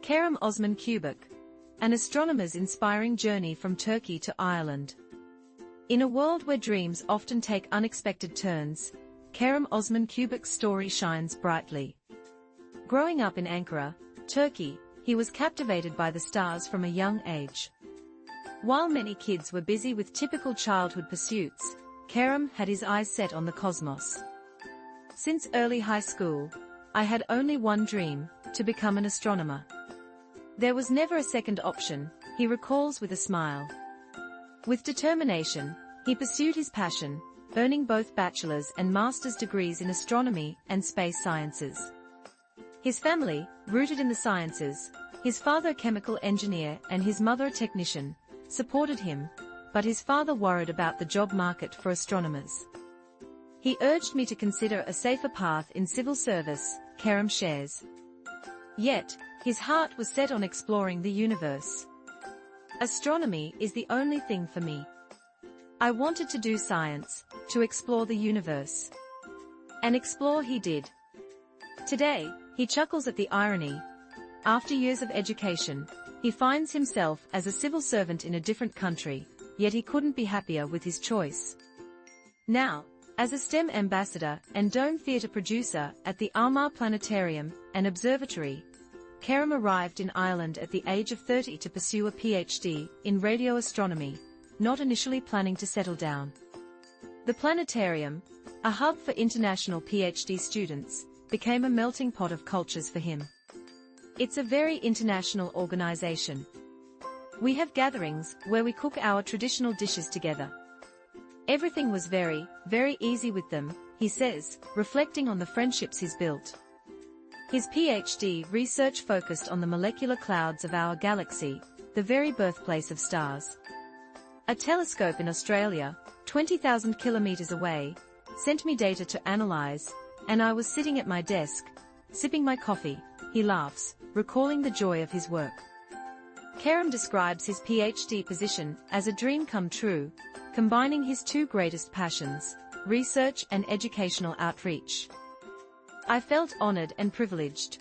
Kerem Osman Çubuk, an astronomer's inspiring journey from Turkey to Ireland. In a world where dreams often take unexpected turns, Kerem Osman Çubuk's story shines brightly. Growing up in Ankara, Turkey, he was captivated by the stars from a young age. While many kids were busy with typical childhood pursuits, Kerem had his eyes set on the cosmos. Since early high school, I had only one dream, to become an astronomer. There was never a second option, he recalls with a smile. With determination, he pursued his passion, earning both bachelor's and master's degrees in astronomy and space sciences. His family, rooted in the sciences, his father a chemical engineer and his mother a technician, supported him, but his father worried about the job market for astronomers. He urged me to consider a safer path in civil service, Kerem shares. Yet, his heart was set on exploring the universe. Astronomy is the only thing for me. I wanted to do science, to explore the universe. And explore he did. Today, he chuckles at the irony. After years of education, he finds himself as a civil servant in a different country, yet he couldn't be happier with his choice. Now, as a STEM ambassador and dome theatre producer at the Armagh Planetarium and Observatory, Kerem arrived in Ireland at the age of 30 to pursue a PhD in radio astronomy, not initially planning to settle down. The planetarium, a hub for international PhD students, became a melting pot of cultures for him. It's a very international organization. We have gatherings where we cook our traditional dishes together. Everything was very, very easy with them, he says, reflecting on the friendships he's built. His PhD research focused on the molecular clouds of our galaxy, the very birthplace of stars. A telescope in Australia, 20,000 kilometers away, sent me data to analyze, and I was sitting at my desk, sipping my coffee, he laughs, recalling the joy of his work. Kerem describes his PhD position as a dream come true, combining his two greatest passions, research and educational outreach. I felt honored and privileged.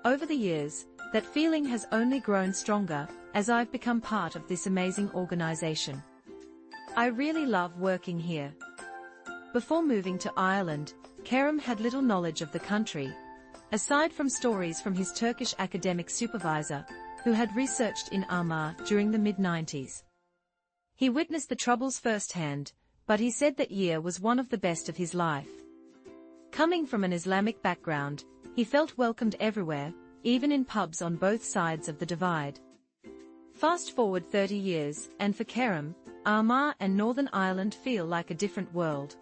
Over the years, that feeling has only grown stronger, as I've become part of this amazing organization. I really love working here. Before moving to Ireland, Kerem had little knowledge of the country, aside from stories from his Turkish academic supervisor, who had researched in Armagh during the mid-90s. He witnessed the troubles firsthand, but he said that year was one of the best of his life. Coming from an Islamic background, he felt welcomed everywhere, even in pubs on both sides of the divide. Fast forward 30 years, and for Kerem, Armagh and Northern Ireland feel like a different world.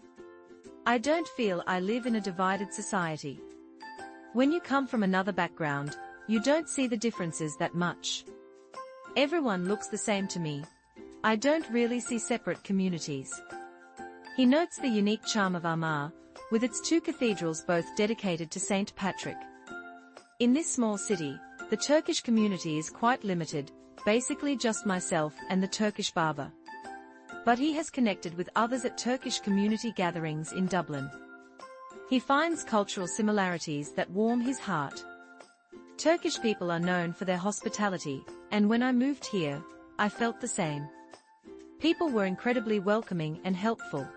I don't feel I live in a divided society. When you come from another background, you don't see the differences that much. Everyone looks the same to me. I don't really see separate communities. He notes the unique charm of Armagh, with its two cathedrals both dedicated to St. Patrick. In this small city, the Turkish community is quite limited, basically just myself and the Turkish barber. But he has connected with others at Turkish community gatherings in Dublin. He finds cultural similarities that warm his heart. Turkish people are known for their hospitality, and when I moved here, I felt the same. People were incredibly welcoming and helpful.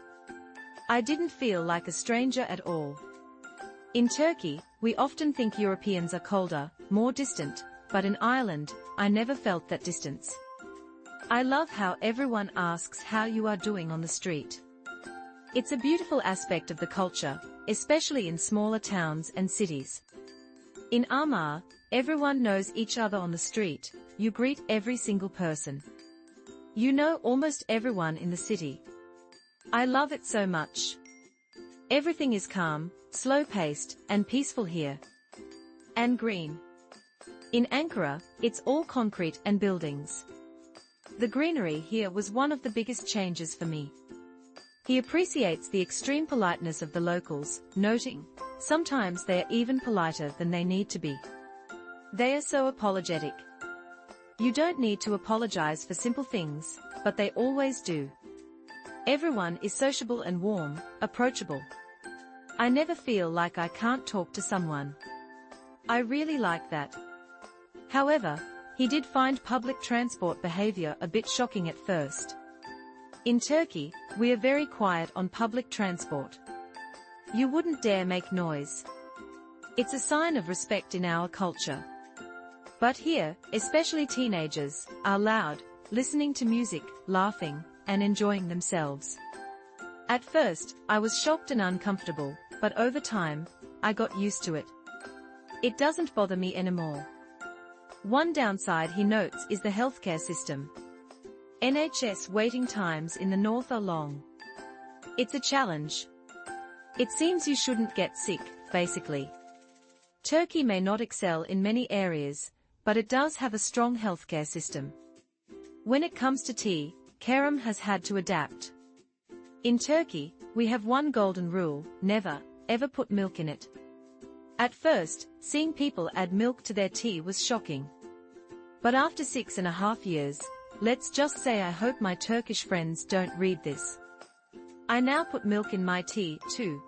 I didn't feel like a stranger at all. In Turkey, we often think Europeans are colder, more distant, but in Ireland, I never felt that distance. I love how everyone asks how you are doing on the street. It's a beautiful aspect of the culture, especially in smaller towns and cities. In Armagh, everyone knows each other on the street, you greet every single person. You know almost everyone in the city. I love it so much. Everything is calm, slow-paced, and peaceful here. And green. In Ankara, it's all concrete and buildings. The greenery here was one of the biggest changes for me. He appreciates the extreme politeness of the locals, noting, sometimes they are even politer than they need to be. They are so apologetic. You don't need to apologize for simple things, but they always do. Everyone is sociable and warm, approachable. I never feel like I can't talk to someone. I really like that. However, he did find public transport behavior a bit shocking at first. In Turkey, we are very quiet on public transport. You wouldn't dare make noise. It's a sign of respect in our culture. But here, especially teenagers, are loud, listening to music, laughing, and enjoying themselves. At first, I was shocked and uncomfortable, but over time, I got used to it. It doesn't bother me anymore. One downside he notes is the healthcare system. NHS waiting times in the north are long. It's a challenge. It seems you shouldn't get sick, basically. Turkey may not excel in many areas, but it does have a strong healthcare system. When it comes to tea, Kerem has had to adapt. In Turkey, we have one golden rule: never, ever put milk in it. At first, seeing people add milk to their tea was shocking. But after 6.5 years, let's just say I hope my Turkish friends don't read this. I now put milk in my tea, too.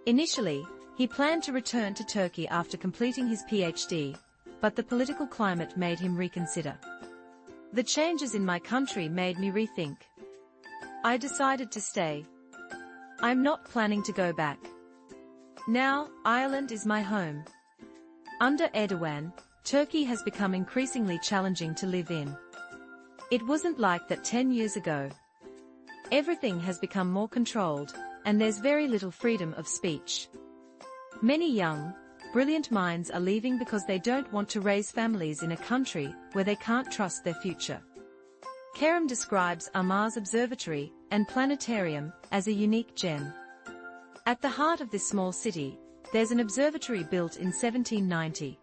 Initially, he planned to return to Turkey after completing his PhD, but the political climate made him reconsider. The changes in my country made me rethink. I decided to stay. I'm not planning to go back. Now, Ireland is my home. Under Erdogan, Turkey has become increasingly challenging to live in. It wasn't like that 10 years ago. Everything has become more controlled, and there's very little freedom of speech. Many young, brilliant minds are leaving because they don't want to raise families in a country where they can't trust their future. Kerem describes Armagh's Observatory and Planetarium as a unique gem. At the heart of this small city, there's an observatory built in 1790.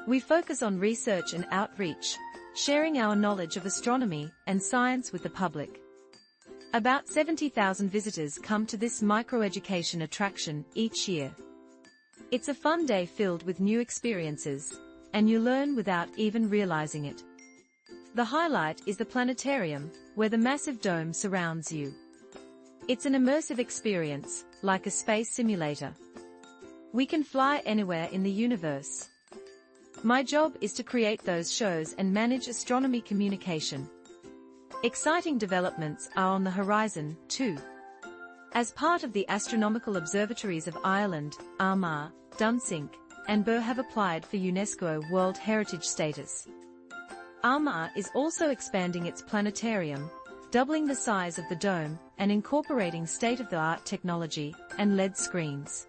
We focus on research and outreach, sharing our knowledge of astronomy and science with the public. About 70,000 visitors come to this microeducation attraction each year. It's a fun day filled with new experiences, and you learn without even realizing it. The highlight is the planetarium, where the massive dome surrounds you. It's an immersive experience, like a space simulator. We can fly anywhere in the universe. My job is to create those shows and manage astronomy communication. Exciting developments are on the horizon, too. As part of the astronomical observatories of Ireland, Armagh, Dunsink, and Birr have applied for UNESCO World Heritage status. Armagh is also expanding its planetarium, doubling the size of the dome, and incorporating state-of-the-art technology and LED screens.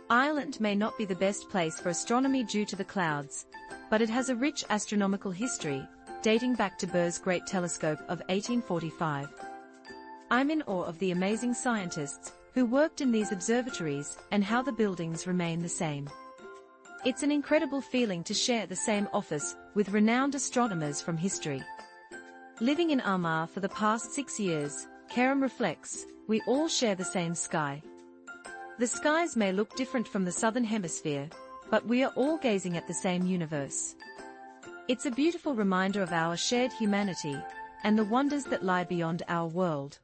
Ireland may not be the best place for astronomy due to the clouds, but it has a rich astronomical history, dating back to Birr's Great Telescope of 1845. I'm in awe of the amazing scientists who worked in these observatories and how the buildings remain the same. It's an incredible feeling to share the same office with renowned astronomers from history. Living in Armagh for the past 6 years, Kerem reflects, we all share the same sky. The skies may look different from the southern hemisphere, but we are all gazing at the same universe. It's a beautiful reminder of our shared humanity and the wonders that lie beyond our world.